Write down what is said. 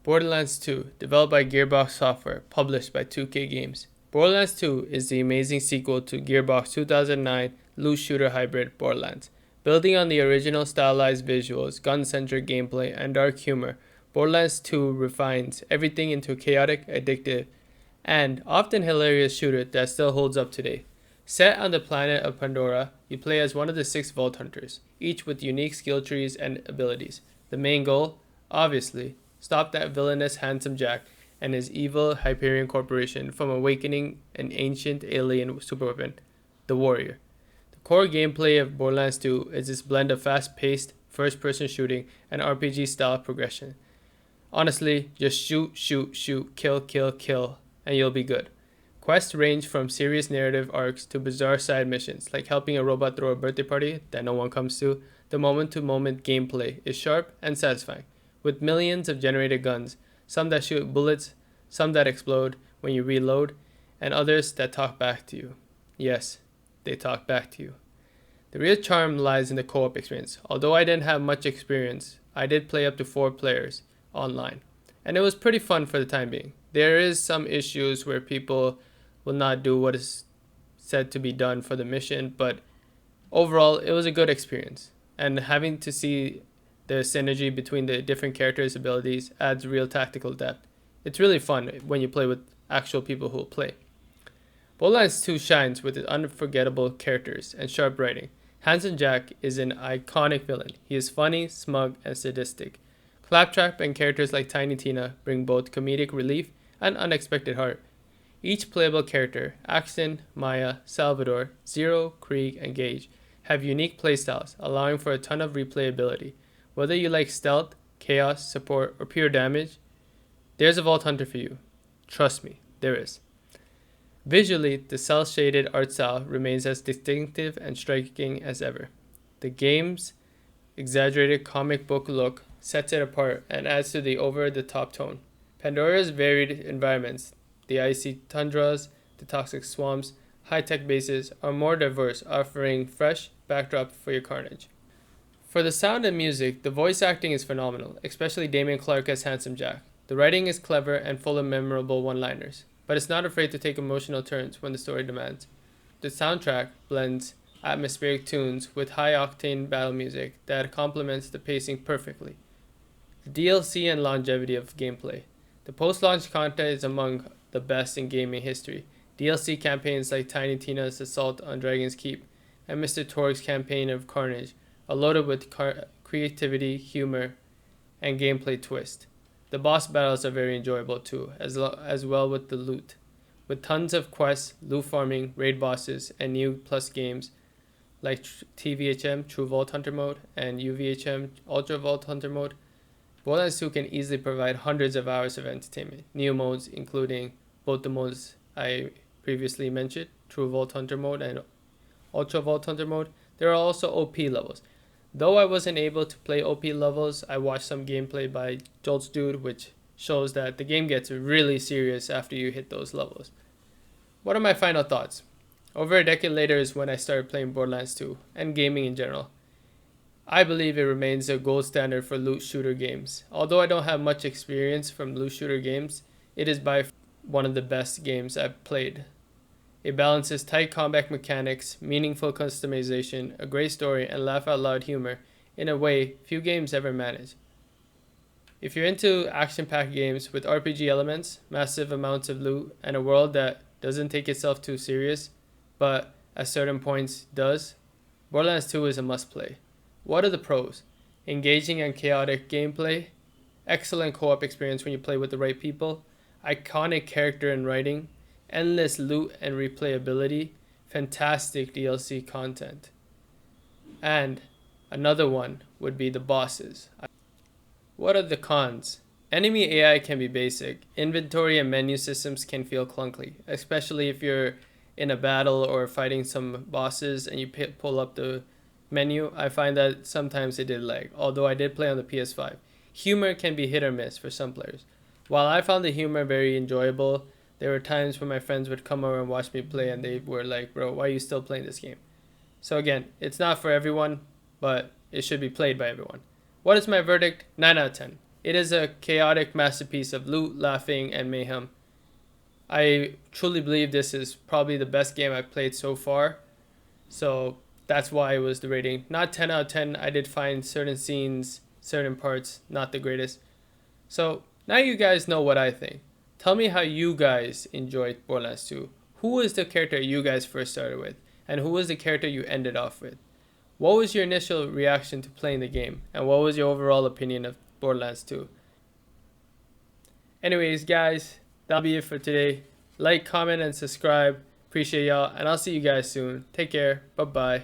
Borderlands 2, developed by Gearbox Software, published by 2K Games. Borderlands 2 is the amazing sequel to Gearbox 2009 loot shooter hybrid Borderlands. Building on the original stylized visuals, gun-centric gameplay, and dark humor, Borderlands 2 refines everything into a chaotic, addictive, and often hilarious shooter that still holds up today. Set on the planet of Pandora, you play as one of the 6 Vault Hunters, each with unique skill trees and abilities. The main goal? Obviously, stop that villainous Handsome Jack and his evil Hyperion Corporation from awakening an ancient alien superweapon, the Warrior. The core gameplay of Borderlands 2 is this blend of fast-paced, first-person shooting and RPG-style progression. Honestly, just shoot, shoot, shoot, kill, kill, kill, and you'll be good. Quests range from serious narrative arcs to bizarre side missions, like helping a robot throw a birthday party that no one comes to. The moment-to-moment gameplay is sharp and satisfying, with millions of generated guns, some that shoot bullets, some that explode when you reload, and others that talk back to you. Yes, they talk back to you. The real charm lies in the co-op experience. Although I didn't have much experience, I did play up to 4 players online, and it was pretty fun for the time being. There is some issues where people will not do what is said to be done for the mission, but overall it was a good experience, and having to see the synergy between the different characters' abilities adds real tactical depth. It's really fun when you play with actual people who will play. Borderlands 2 shines with its unforgettable characters and sharp writing. Handsome Jack is an iconic villain. He is funny, smug, and sadistic. Claptrap and characters like Tiny Tina bring both comedic relief and unexpected heart. Each playable character, Axton, Maya, Salvador, Zero, Krieg, and Gage, have unique playstyles, allowing for a ton of replayability. Whether you like stealth, chaos, support, or pure damage, there's a Vault Hunter for you. Trust me, there is. Visually, the cel-shaded art style remains as distinctive and striking as ever. The game's exaggerated comic book look sets it apart and adds to the over-the-top tone. Pandora's varied environments, the icy tundras, the toxic swamps, high-tech bases, are more diverse, offering fresh backdrop for your carnage. For the sound and music, the voice acting is phenomenal, especially Damien Clark as Handsome Jack. The writing is clever and full of memorable one-liners, but it's not afraid to take emotional turns when the story demands. The soundtrack blends atmospheric tunes with high-octane battle music that complements the pacing perfectly. The DLC and longevity of gameplay. The post-launch content is among the best in gaming history. DLC campaigns like Tiny Tina's Assault on Dragon's Keep and Mr. Torg's campaign of Carnage are loaded with creativity, humor, and gameplay twist. The boss battles are very enjoyable too, as well with the loot. With tons of quests, loot farming, raid bosses, and new plus games like TVHM True Vault Hunter Mode and UVHM Ultra Vault Hunter Mode, Borderlands 2 can easily provide hundreds of hours of entertainment. New modes including both the modes I previously mentioned, True Vault Hunter Mode and Ultra Vault Hunter Mode. There are also OP levels. Though I wasn't able to play OP levels, I watched some gameplay by Jolt's Dude, which shows that the game gets really serious after you hit those levels. What are my final thoughts? Over a decade later is when I started playing Borderlands 2, and gaming in general. I believe it remains a gold standard for loot shooter games. Although I don't have much experience from loot shooter games, it is by one of the best games I've played. It balances tight combat mechanics, meaningful customization, a great story, and laugh-out-loud humor in a way few games ever manage. If you're into action-packed games with RPG elements, massive amounts of loot, and a world that doesn't take itself too serious, but at certain points does, Borderlands 2 is a must-play. What are the pros? Engaging and chaotic gameplay, excellent co-op experience when you play with the right people, iconic character and writing, endless loot and replayability, fantastic DLC content. And another one would be the bosses. What are the cons? Enemy AI can be basic. Inventory and menu systems can feel clunky, especially if you're in a battle or fighting some bosses and you pull up the menu. I find that sometimes it did lag, although I did play on the PS5. Humor can be hit or miss for some players. While I found the humor very enjoyable, there were times when my friends would come over and watch me play and they were like, bro, why are you still playing this game? So again, it's not for everyone, but it should be played by everyone. What is my verdict? 9 out of 10. It is a chaotic masterpiece of loot, laughing, and mayhem. I truly believe this is probably the best game I've played so far. So that's why it was the rating. Not 10 out of 10. I did find certain scenes, certain parts not the greatest. So now you guys know what I think. Tell me how you guys enjoyed Borderlands 2. Who was the character you guys first started with? And who was the character you ended off with? What was your initial reaction to playing the game? And what was your overall opinion of Borderlands 2? Anyways, guys, that'll be it for today. Like, comment, and subscribe. Appreciate y'all, and I'll see you guys soon. Take care. Bye-bye.